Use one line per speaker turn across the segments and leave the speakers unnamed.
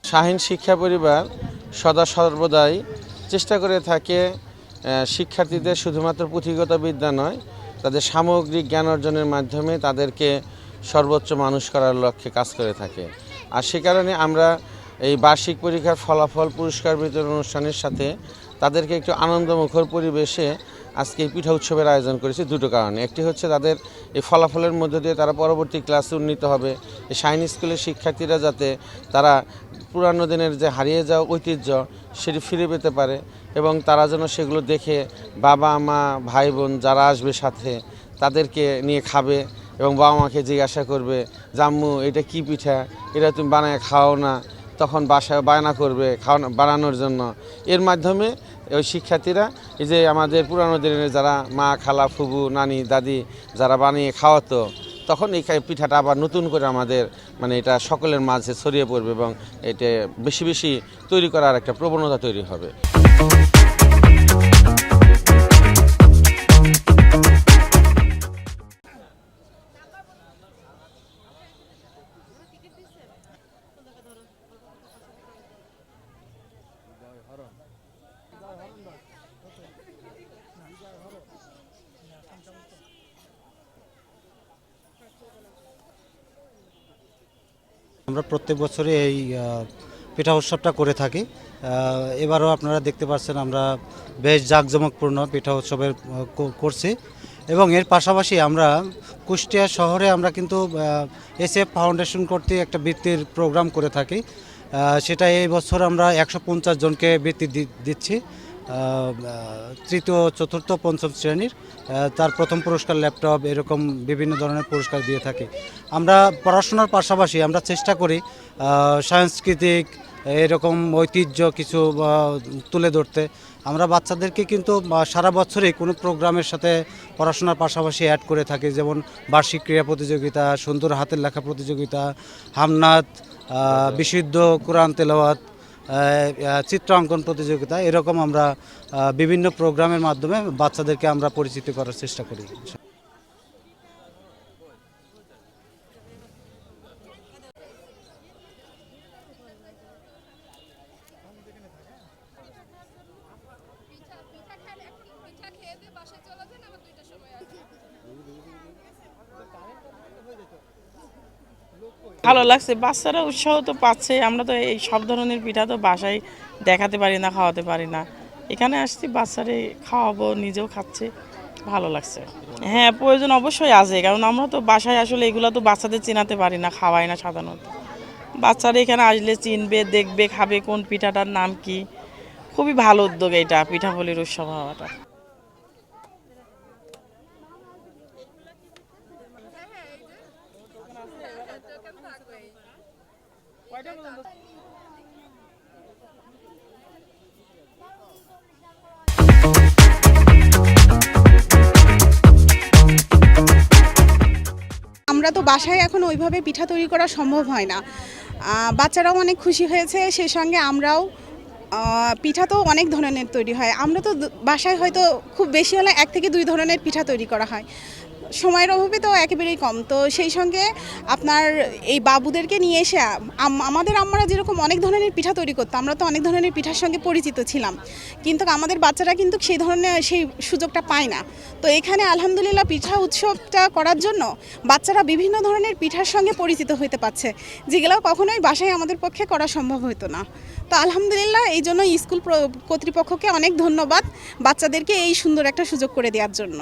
শাহীন শিক্ষা পরিবার সদা সর্বদাই চেষ্টা করে থাকে শিক্ষার্থীদের শুধুমাত্র পুঁথিগত বিদ্যা নয়, তাদের সামগ্রিক জ্ঞান অর্জনের মাধ্যমে তাদেরকে সর্বোচ্চ মানুষ করার লক্ষ্যে কাজ করে থাকে। আর সে কারণে আমরা এই বার্ষিক পরীক্ষার ফলাফল পুরস্কার বিতরণ অনুষ্ঠানের সাথে তাদেরকে একটু আনন্দমুখর পরিবেশে আজকে এই পিঠা উৎসবের আয়োজন করেছি দুটো কারণে। একটি হচ্ছে তাদের এই ফলাফলের মধ্য দিয়ে তারা পরবর্তী ক্লাসে উন্নীত হবে, এই শাহীন স্কুলের শিক্ষার্থীরা যাতে তারা পুরানো দিনের যে হারিয়ে যাওয়া ঐতিহ্য সেটি ফিরে পেতে পারে এবং তারা যেন সেগুলো দেখে বাবা মা ভাই বোন যারা আসবে সাথে তাদেরকে নিয়ে খাবে এবং বাবা মাকে জিজ্ঞাসা করবে, জাম্মু এটা কি পিঠা, এটা তুমি বানায় খাও না, তখন বাসায় বায়না করবে বানানোর জন্য। এর মাধ্যমে ওই শিক্ষার্থীরা এই যে আমাদের পুরানো দিনের যারা মা খালা ফুবু নানি দাদি যারা বানিয়ে খাওয়াতো, তখন এই পিঠাটা আবার নতুন করে আমাদের এটা সকলের মাঝে ছড়িয়ে পড়বে এবং এটা বেশি বেশি তৈরি করার একটা প্রবণতা তৈরি হবে।
আমরা প্রত্যেক বছরই এই পিঠা উৎসবটা করে থাকি। এবারও আপনারা দেখতে পাচ্ছেন আমরা বেশ জাঁকজমকপূর্ণ পিঠা উৎসবের করছি এবং এর পাশাপাশি আমরা কুষ্টিয়া শহরে আমরা কিন্তু এসএফ ফাউন্ডেশন কর্তৃক একটা বৃত্তির প্রোগ্রাম করে থাকি। সেটা এই বছর আমরা 150 জনকে বৃত্তি দিচ্ছি, তৃতীয় চতুর্থ পঞ্চম শ্রেণীর। তার প্রথম পুরস্কার ল্যাপটপ, এরকম বিভিন্ন ধরনের পুরস্কার দিয়ে থাকি। আমরা পড়াশোনার পাশাপাশি আমরা চেষ্টা করি সাংস্কৃতিক এরকম ঐতিহ্য কিছু তুলে ধরতে। আমরা বাচ্চাদেরকে কিন্তু সারা বছরই কোনো প্রোগ্রামের সাথে পড়াশোনার পাশাপাশি অ্যাড করে থাকি, যেমন বার্ষিক ক্রীড়া প্রতিযোগিতা, সুন্দর হাতের লেখা প্রতিযোগিতা, হামনাত, বিশুদ্ধ কোরআন তেলাওয়াত, চিত্রাঙ্কন প্রতিযোগিতা, এরকম আমরা বিভিন্ন প্রোগ্রামের মাধ্যমে বাচ্চাদেরকে আমরা পরিচিত করার চেষ্টা করি।
ভালো লাগছে, বাচ্চারা উৎসাহ তো পাচ্ছে। আমরা তো এই সব ধরনের পিঠা তো বাসায় দেখাতে পারি না, খাওয়াতে পারি না। এখানে আসছি বাচ্চারে খাওয়াবো, নিজেও খাচ্ছে, ভালো লাগছে। হ্যাঁ, প্রয়োজন অবশ্যই আছে, কারণ আমরা তো বাসায় আসলে এগুলো তো বাচ্চাদের চেনাতে পারি না, খাওয়াই না সাধারণত। বাচ্চারা এখানে আসলে চিনবে, দেখবে, খাবে কোন পিঠাটার নাম কি। খুবই ভালো উদ্যোগ এটা, পিঠাপুলির উৎসব হওয়াটা।
আমরা তো বাসায় এখন ওইভাবে পিঠা তৈরি করা সম্ভব হয় না। বাচ্চারাও অনেক খুশি হয়েছে, সেই সঙ্গে আমরাও। পিঠা তো অনেক ধরনের তৈরি হয়, আমরা তো বাসায় হয়তো খুব বেশি হলে 1 থেকে 2 ধরনের পিঠা তৈরি করা হয়, সময়ের অভাবে তো একেবারেই কম। তো সেই সঙ্গে আপনার এই বাবুদেরকে নিয়ে এসে আমাদের আম্মারা যেরকম অনেক ধরনের পিঠা তৈরি করতো, আমরা তো অনেক ধরনের পিঠার সঙ্গে পরিচিত ছিলাম, কিন্তু আমাদের বাচ্চারা কিন্তু সেই সুযোগটা পায় না। তো এখানে আলহামদুলিল্লাহ পিঠা উৎসবটা করার জন্য বাচ্চারা বিভিন্ন ধরনের পিঠার সঙ্গে পরিচিত হতে পারছে, যেগুলো কখনোই বাসায় আমাদের পক্ষে করা সম্ভব হতো না। তো আলহামদুলিল্লাহ এই জন্য স্কুল কর্তৃপক্ষকে অনেক ধন্যবাদ বাচ্চাদেরকে এই সুন্দর একটা সুযোগ করে দেওয়ার জন্য।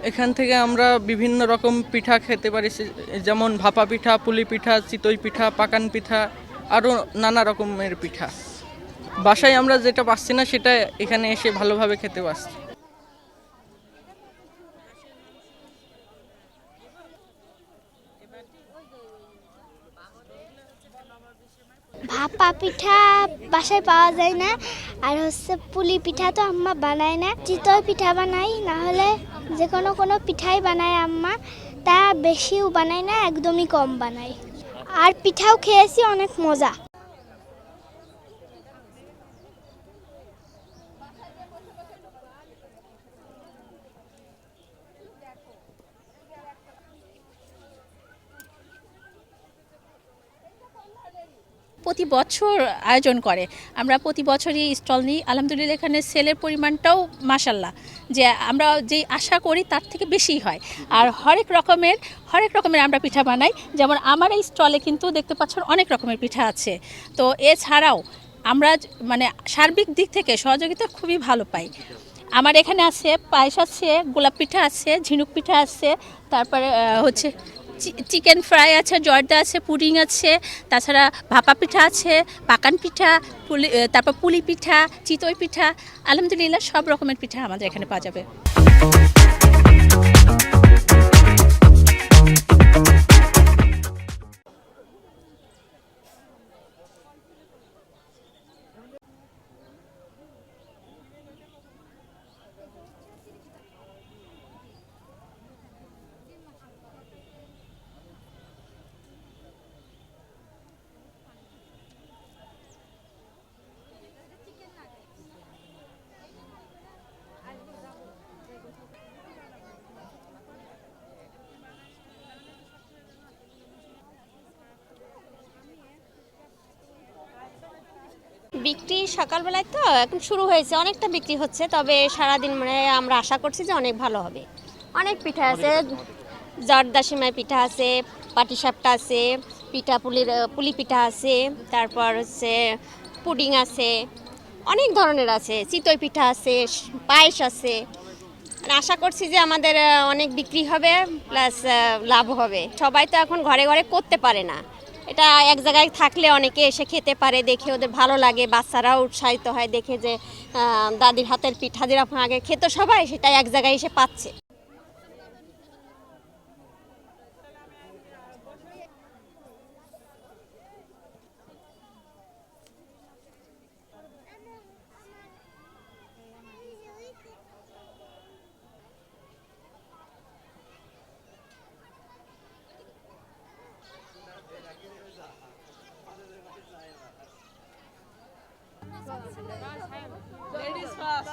এখান থেকে আমরা বিভিন্ন রকম পিঠা খেতে পারি, যেমন ভাপা পিঠা, পুলি পিঠা, চিতই পিঠা, পাকান পিঠা, আরও নানা রকমের পিঠা। বাসায় আমরা যেটা পাচ্ছি না সেটা এখানে এসে ভালোভাবে খেতে পারছি।
ভাপা পিঠা বাসায় পাওয়া যায় না, আর পুলি পিঠা তো আম্মা বানায় না। চিতই পিঠা বানাই, না হলে যে কোনো পিঠাই বানায় আম্মা, তা বেশিও বানায় না, একদমই কম বানায়। আর পিঠাও খেয়েছি, অনেক মজা।
প্রতি বছর আয়োজন করে। আমরা প্রতি বছরই স্টল নিই, আলহামদুলিল্লাহ এখানে সেলের পরিমাণটাও মাশাল্লাহ যে আমরা যে আশা করি তার থেকে বেশি হয়। আর হরেক রকমের আমরা পিঠা বানাই, যেমন আমার এই স্টলে কিন্তু দেখতে পাচ্ছেন অনেক রকমের পিঠা আছে। তো এছাড়াও আমরা মানে সার্বিক দিক থেকে সহযোগিতা খুবই ভালো পাই। আমার এখানে আছে পায়েস আছে, গোলাপ পিঠা আছে, ঝিনুক পিঠা আছে, তারপরে হচ্ছে চিকেন ফ্রাই আছে, জর্দা আছে, পুডিং আছে, তাছাড়া ভাপা পিঠা আছে, পাকান পিঠা, তারপর পুলি পিঠা, চিতই পিঠা, আলহামদুলিল্লাহ সব রকমের পিঠা আমাদের এখানে পাওয়া যাবে।
বিক্রি সকালবেলায় তো এখন শুরু হয়েছে, অনেকটা বিক্রি হচ্ছে, তবে সারাদিন মানে আমরা আশা করছি যে অনেক ভালো হবে। অনেক পিঠা আছে, জর্দা সিমাই পিঠা আছে, পাটিসাপটা আছে, পুলি পিঠা আছে, তারপর হচ্ছে পুডিং আছে, অনেক ধরনের আছে, চিতই পিঠা আছে, পায়েস আছে। আশা করছি যে আমাদের অনেক বিক্রি হবে, প্লাস লাভ হবে। সবাই তো এখন ঘরে ঘরে করতে পারে না, এটা এক জায়গায় থাকলে অনেকে এসে খেতে পারে, দেখে ওদের ভালো লাগে, বাচ্চারাও উৎসাহিত হয় দেখে যে দাদির হাতের পিঠা যেরকম আগে খেত সবাই, সেটা এক জায়গায় এসে পাচ্ছে।
Ladies first.